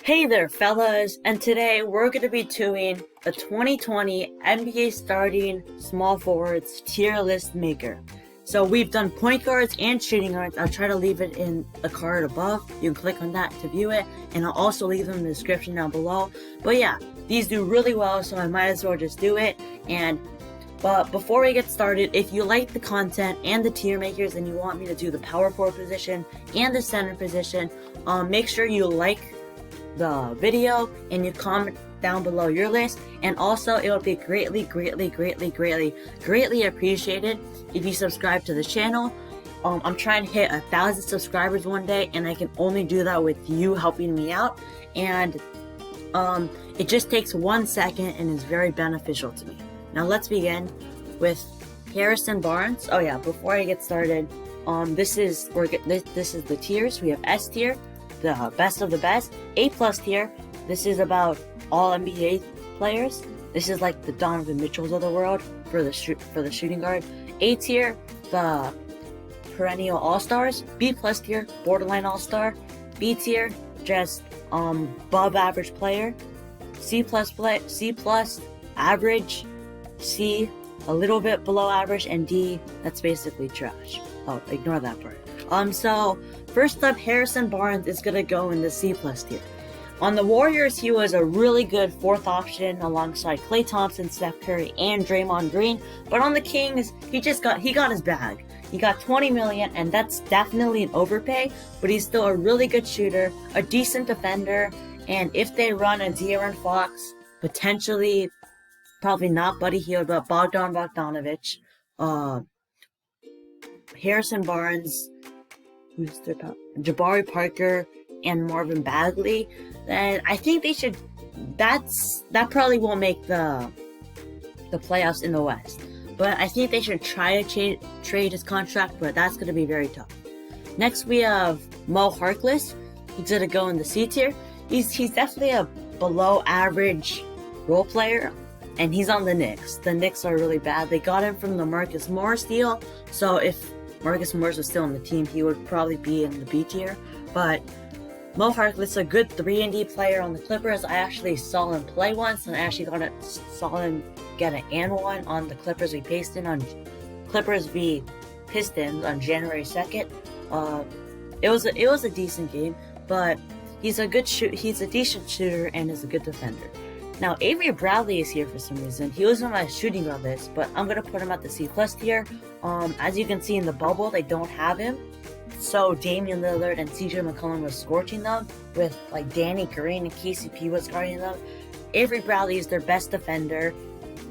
Hey there, fellas, and today we're going to be doing a 2020 NBA starting small forwards tier list maker. So we've done point guards and shooting guards. I'll try to leave it in the card above. You can click on that to view it, and I'll also leave them in the description down below. But yeah, these do really well, so I might as well just do it. But before we get started, if you like the content and the tier makers and you want me to do the power forward position and the center position, make sure you like the video and you comment down below your list, and also it would be greatly appreciated if you subscribe to the channel. I'm trying to hit 1,000 subscribers one day, and I can only do that with you helping me out, and it just takes 1 second and is very beneficial to me. Now let's begin with Harrison Barnes. Oh yeah, before I get started, this is the tiers. We have S tier, the best of the best. A+ tier, this is about all NBA players. This is like the Donovan Mitchells of the world for the shooting guard. A tier, the perennial all-stars. B+ tier, borderline all-star. B tier, just above average player. C+, average. C, a little bit below average, and D, that's basically trash. Oh, ignore that part. So first up, Harrison Barnes is gonna go in the C+ tier. On the Warriors, he was a really good fourth option alongside Klay Thompson, Steph Curry, and Draymond Green. But on the Kings, he got his bag. He got $20 million, and that's definitely an overpay. But he's still a really good shooter, a decent defender, and if they run a De'Aaron Fox, potentially, probably not Buddy Hield, but Bogdan Bogdanovic, Harrison Barnes, Jabari Parker, and Marvin Bagley, then I think they should. That probably won't make the playoffs in the West, but I think they should try to trade his contract, but that's going to be very tough. Next, we have Mo Harkless. He's going to go in the C tier. He's definitely a below average role player, and he's on the Knicks. The Knicks are really bad. They got him from the Marcus Morris deal, so if Marcus Morris was still on the team, he would probably be in the B tier. But Mo Harkless, a good 3-and-D player on the Clippers. I actually saw him play once, and I actually saw him get an and one on the Clippers v. Pistons on January 2nd. It was a decent game, but he's a decent shooter and is a good defender. Now, Avery Bradley is here for some reason. He was on my shooting guard list, but I'm going to put him at the C+ tier. As you can see in the bubble, they don't have him. So Damian Lillard and CJ McCollum was scorching them, with like Danny Green and KCP was guarding them. Avery Bradley is their best defender.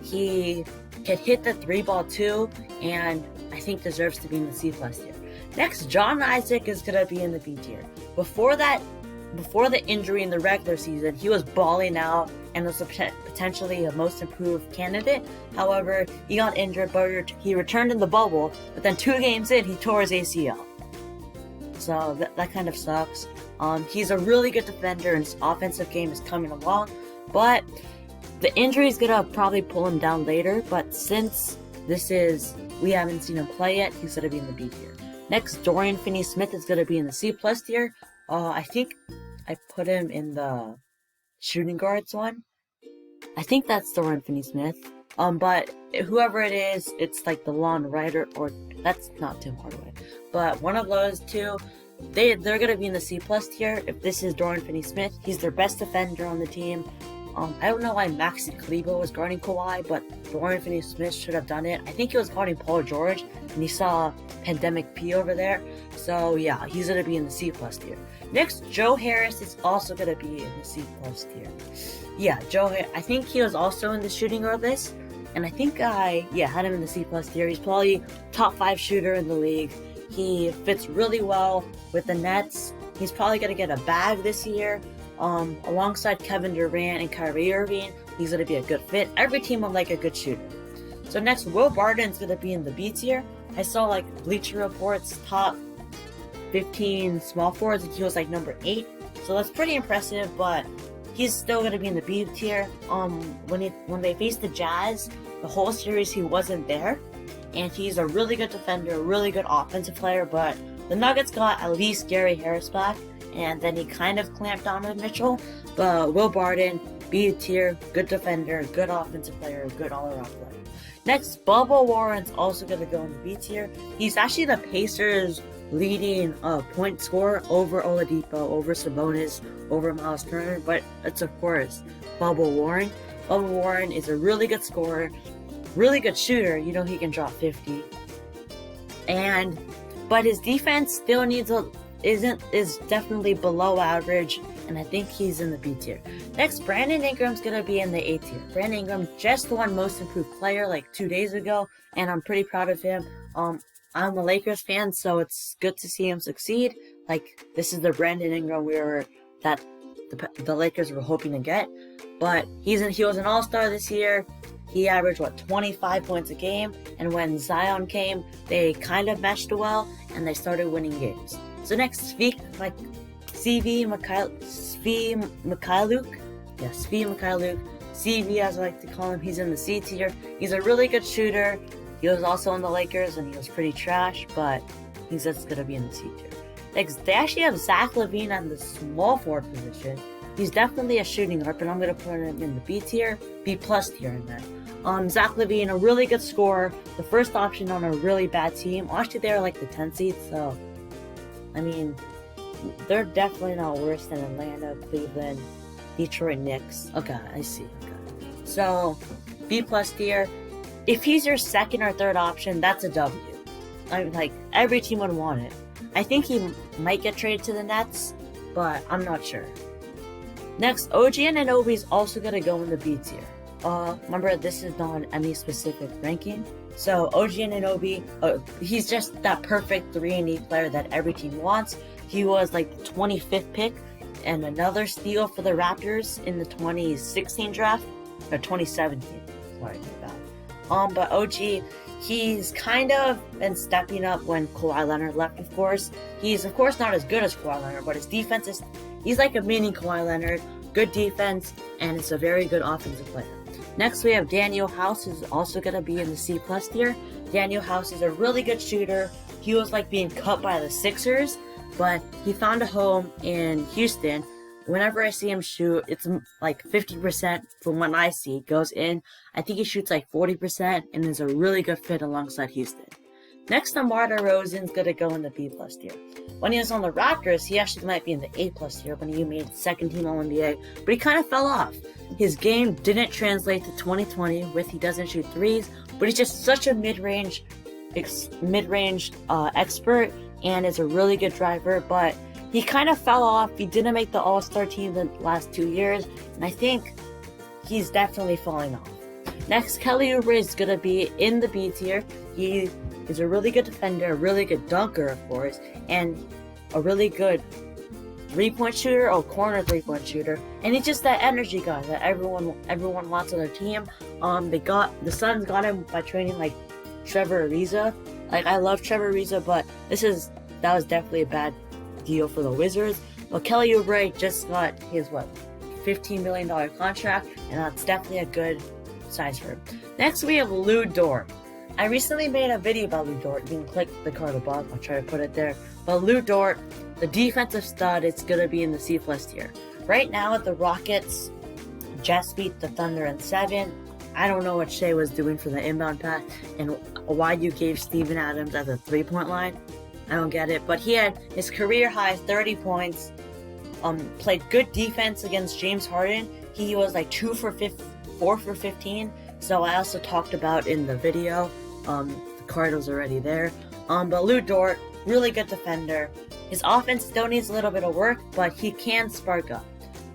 He can hit the 3-ball too, and I think deserves to be in the C+ tier. Next, John Isaac is going to be in the B tier. Before the injury in the regular season, he was balling out and was potentially a most improved candidate. However, he got injured, but he returned in the bubble, but then 2 games in, he tore his ACL. So that kind of sucks. He's a really good defender, and his offensive game is coming along, but the injury is going to probably pull him down later, but since we haven't seen him play yet, he's going to be in the B tier. Next, Dorian Finney-Smith is going to be in the C+ tier. I think I put him in the shooting guards one. I think that's Dorian Finney-Smith. But whoever it is, it's like the Lon Ryder, or that's not Tim Hardaway. But one of those two, they're going to be in the C+ tier. If this is Dorian Finney-Smith, he's their best defender on the team. I don't know why Maxi Kleber was guarding Kawhi, but Dorian Finney-Smith should have done it. I think he was guarding Paul George, and he saw Pandemic P over there. So yeah, he's going to be in the C+ tier. Next, Joe Harris is also going to be in the C+ tier. Yeah, I think he was also in the shooting guard list, and I think I had him in the C+ tier. He's probably top 5 shooter in the league. He fits really well with the Nets. He's probably going to get a bag this year. Alongside Kevin Durant and Kyrie Irving, he's going to be a good fit. Every team would like a good shooter. So next, Will Barton's going to be in the B tier. I saw like Bleacher Report's top 15 small forwards, and he was like number 8. So that's pretty impressive, but he's still going to be in the B tier. When they faced the Jazz, the whole series he wasn't there, and he's a really good defender, a really good offensive player, but the Nuggets got at least Gary Harris back, and then he kind of clamped down on Mitchell. But Will Barton, B tier, good defender, good offensive player, good all-around player. Next, Bubba Warren's also going to go in the B tier. He's actually the Pacers' leading point scorer over Oladipo, over Sabonis, over Miles Turner, but it's of course Bubba Warren. Bubba Warren is a really good scorer, really good shooter. You know, he can drop 50. But his defense still is definitely below average, and I think he's in the B tier. Next, Brandon Ingram's gonna be in the A tier. Brandon Ingram just won Most Improved Player like 2 days ago, and I'm pretty proud of him. I'm a Lakers fan, so it's good to see him succeed. Like, this is the Brandon Ingram that the Lakers were hoping to get. But he was an all-star this year. He averaged 25 points a game, and when Zion came, they kind of meshed well, and they started winning games. So next, Svi Mykhailiuk, CV as I like to call him, he's in the C tier. He's a really good shooter. He was also on the Lakers, and he was pretty trash, but he's just going to be in the C tier. Next, they actually have Zach LaVine at the small forward position. He's definitely a shooting guard, but I'm going to put him in the B tier, B plus tier in that. Zach LaVine, a really good scorer, the first option on a really bad team. Actually, they're like the 10th seed, so, I mean, they're definitely not worse than Atlanta, Cleveland, Detroit Knicks. Okay, I see. Okay. So, B plus tier. If he's your second or third option, that's a W. I mean, like, every team would want it. I think he might get traded to the Nets, but I'm not sure. Next, OG Anunoby is also going to go in the B tier. Remember, this is not any specific ranking. So, OG Anunoby, he's just that perfect 3-and-D player that every team wants. He was like the 25th pick and another steal for the Raptors in the 2016 draft, or 2017. Sorry about that. But OG, he's kind of been stepping up when Kawhi Leonard left, of course. He's, of course, not as good as Kawhi Leonard, but his defense is, he's like a mini Kawhi Leonard. Good defense, and it's a very good offensive player. Next, we have Daniel House, who's also going to be in the C plus tier. Daniel House is a really good shooter. He was like being cut by the Sixers, but he found a home in Houston. Whenever I see him shoot, it's like 50% from what I see goes in. I think he shoots like 40% and is a really good fit alongside Houston. Next, DeMar DeRozan's going to go in the B plus tier. When he was on the Raptors, he actually might be in the A plus tier when he made second team All-NBA, but he kind of fell off. His game didn't translate to 2020 he doesn't shoot threes, but he's just such a mid-range expert and is a really good driver, but he kind of fell off. He didn't make the All-Star team the last 2 years, and I think he's definitely falling off. Next, Kelly Oubre is going to be in the B tier. He is a really good defender, a really good dunker, of course, and a really good three-point shooter or corner three-point shooter. And he's just that energy guy that everyone wants on their team. The Suns got him by trading like Trevor Ariza. Like, I love Trevor Ariza, but that was definitely a bad deal for the Wizards. But Kelly Oubre just got his $15 million contract, and that's definitely a good size for him. Next, we have Lou Dort. I recently made a video about Lou Dort. You can click the card above. I'll try to put it there. But Lou Dort, the defensive stud, it's going to be in the C plus tier. Right now at the Rockets, just beat the Thunder in 7. I don't know what Shea was doing for the inbound pass and why you gave Steven Adams at the three-point line. I don't get it. But he had his career high 30 points, played good defense against James Harden. He was like 4 for 15. So I also talked about in the video. The card was already there. But Lou Dort, really good defender. His offense still needs a little bit of work, but he can spark up.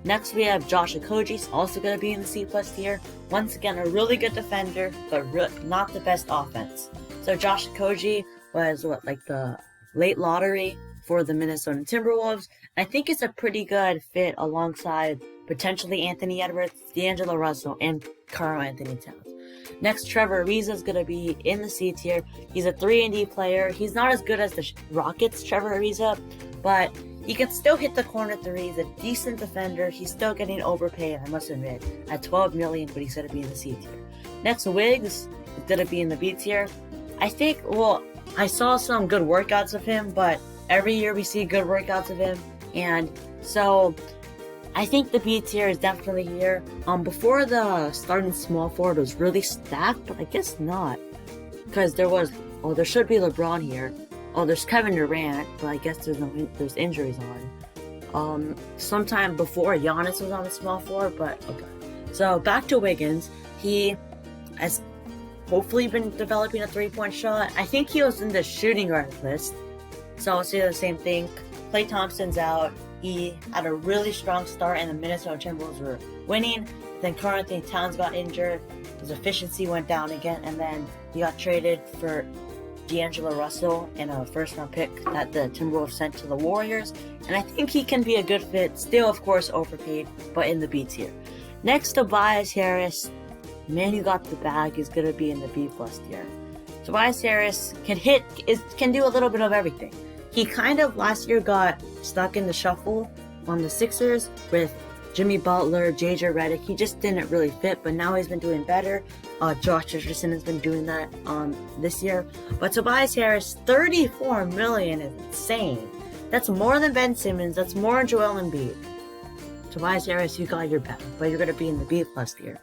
Next, we have Josh Okogie, also going to be in the C plus tier. Once again, a really good defender, but not the best offense. So Josh Okogie was the late lottery for the Minnesota Timberwolves. I think it's a pretty good fit alongside potentially Anthony Edwards, D'Angelo Russell, and Karl-Anthony Towns. Next, Trevor Ariza is going to be in the C tier. He's a 3-and-D player. He's not as good as the Rockets' Trevor Ariza, but he can still hit the corner three. He's a decent defender. He's still getting overpaid, I must admit, at $12 million, but he's going to be in the C tier. Next, Wiggs is going to be in the B tier. I saw some good workouts of him, but every year we see good workouts of him. And so I think the B tier is definitely here. Before the starting small forward was really stacked, but I guess not. Because there should be LeBron here. Oh, there's Kevin Durant, but I guess there's injuries on. Sometime before Giannis was on the small forward, but okay. So back to Wiggins. He has hopefully been developing a 3-point shot. I think he was in the shooting guard list. So I'll say the same thing. Klay Thompson's out. He had a really strong start and the Minnesota Timberwolves were winning. Then Karl Anthony Towns got injured. His efficiency went down again, and then he got traded for D'Angelo Russell and a first-round pick that the Timberwolves sent to the Warriors. And I think he can be a good fit. Still, of course, overpaid, but in the B tier. Next, Tobias Harris. Man who got the bag is going to be in the B+ tier. Tobias Harris can do a little bit of everything. He kind of last year got stuck in the shuffle on the Sixers with Jimmy Butler, JJ Redick. He just didn't really fit, but now he's been doing better. Josh Richardson has been doing that this year. But Tobias Harris, $34 million is insane. That's more than Ben Simmons. That's more than Joel Embiid. Tobias Harris, you got your bag, but you're going to be in the B+ tier.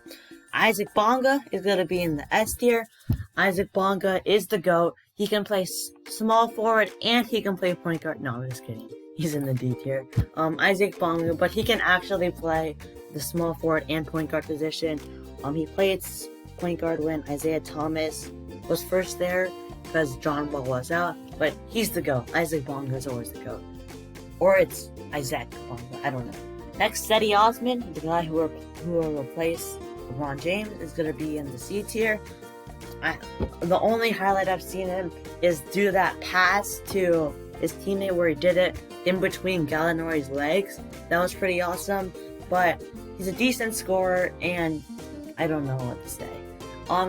Isaac Bonga is going to be in the S tier. Isaac Bonga is the GOAT. He can play small forward and he can play point guard. No, I'm just kidding. He's in the D tier. Isaac Bonga, but he can actually play the small forward and point guard position. He played point guard when Isaiah Thomas was first there because John Wall was out. But he's the GOAT. Isaac Bonga is always the GOAT. Or it's Isaac Bonga. I don't know. Next, Cedi Osman, the guy who will replace LeBron James, is going to be in the C tier. The only highlight I've seen him is do that pass to his teammate where he did it in between Gallinari's legs. That was pretty awesome, but he's a decent scorer, and I don't know what to say.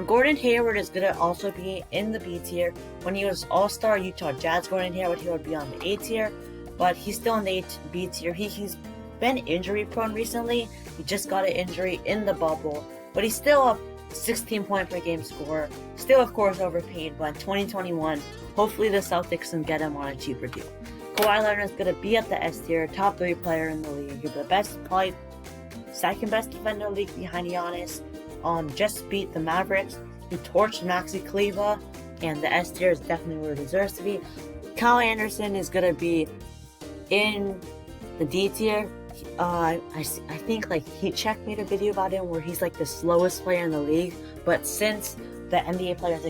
Gordon Hayward is going to also be in the B tier. When he was All-Star Utah Jazz Gordon Hayward, he would be on the A tier, but he's still in the B tier. He's been injury prone recently. He just got an injury in the bubble, but he's still a 16-point per game scorer. Still, of course, overpaid, but in 2021, hopefully the Celtics can get him on a cheaper deal. Kawhi Leonard is going to be at the S tier, top 3 player in the league. He's the best, probably second best defender in the league behind Giannis. Just beat the Mavericks. He torched Maxi Kleber, and the S tier is definitely where it deserves to be. Kyle Anderson is going to be in the D tier. I think Heatcheck made a video about him where he's like the slowest player in the league, but since the NBA players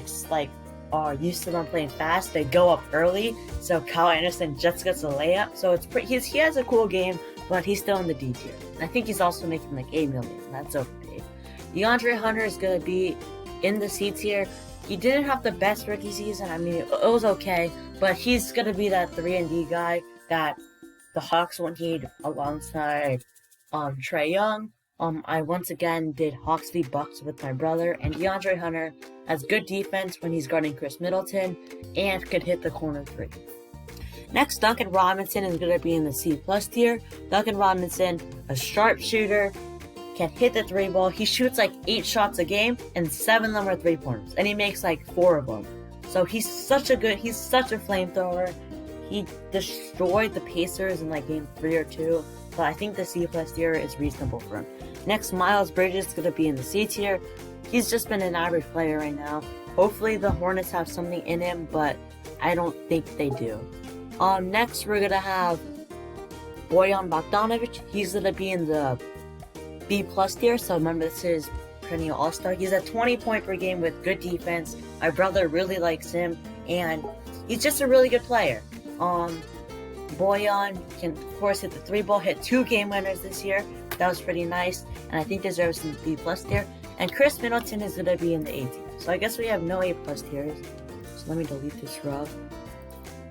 are used to them playing fast, they go up early, so Kyle Anderson just gets a layup. So he has a cool game, but he's still in the D tier. I think he's also making $8 million. That's overpaid. DeAndre Hunter is gonna be in the C tier. He didn't have the best rookie season. I mean, it was okay, but he's gonna be that 3-and-D guy that the Hawks will need alongside Trae Young. I once again did Hawks v Bucks with my brother, and DeAndre Hunter has good defense when he's guarding Chris Middleton and could hit the corner 3. Next, Duncan Robinson is going to be in the C+ tier. Duncan Robinson, a sharp shooter, can hit the 3 ball. He shoots 8 shots a game, and 7 of them are 3-pointers, and he makes 4 of them. So he's such a flamethrower. He destroyed the Pacers in game 3 or 2, but I think the C+ tier is reasonable for him. Next, Miles Bridges is going to be in the C tier. He's just been an average player right now. Hopefully the Hornets have something in him, but I don't think they do. Next, we're going to have Bojan Bogdanovic. He's going to be in the B+ tier, so remember this is perennial All-Star. He's a 20-point per game with good defense. My brother really likes him, and he's just a really good player. Bojan can, of course, hit the 3 ball, hit 2 game winners this year. That was pretty nice, and I think deserves some B+ tier. And Chris Middleton is going to be in the A tier. So I guess we have no A+ tiers. So let me delete this rub.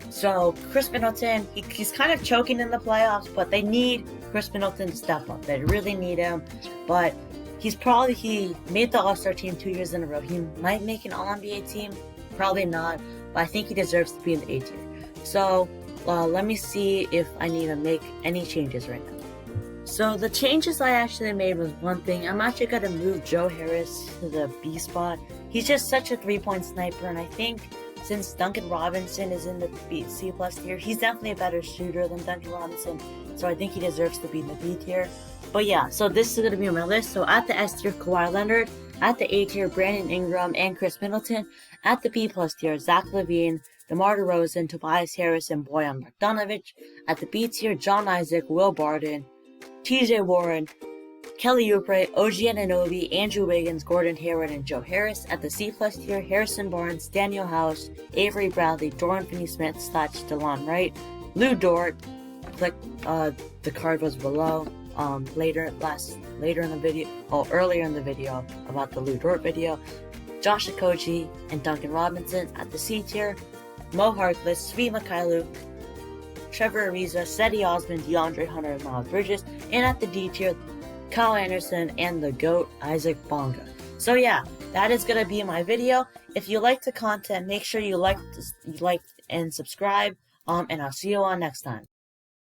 So Chris Middleton, he's kind of choking in the playoffs, but they need Chris Middleton to step up. They really need him. But he made the All-Star team 2 years in a row. He might make an All-NBA team, probably not, but I think he deserves to be in the A tier. So let me see if I need to make any changes right now. So the changes I actually made was one thing. I'm actually going to move Joe Harris to the B spot. He's just such a 3-point sniper, and I think since Duncan Robinson is in the C+ tier, he's definitely a better shooter than Duncan Robinson. so I think he deserves to be in the B tier. But yeah, so this is going to be on my list. So at the S tier, Kawhi Leonard. At the A tier, Brandon Ingram and Chris Middleton. At the B plus tier, Zach LaVine, DeMar DeRozan, Tobias Harris, and Bojan Bogdanovic. At the B tier, John Isaac, Will Barton, TJ Warren, Kelly Oubre, OG Anunoby, Andrew Wiggins, Gordon Hayward, and Joe Harris. At the C plus tier, Harrison Barnes, Daniel House, Avery Bradley, Dorian Finney-Smith, DeLon Wright, Lou Dort. Click, the card was below. Earlier in the video about the Lou Dort video. Josh Okogie and Duncan Robinson. At the C tier, Mo Harkless, Svi Mykhailiuk, Trevor Ariza, Cedi Osman, DeAndre Hunter, and Miles Bridges. And at the D tier, Kyle Anderson and the GOAT, Isaac Bonga. So yeah, that is gonna be my video. If you like the content, make sure you like and subscribe. And I'll see you all next time.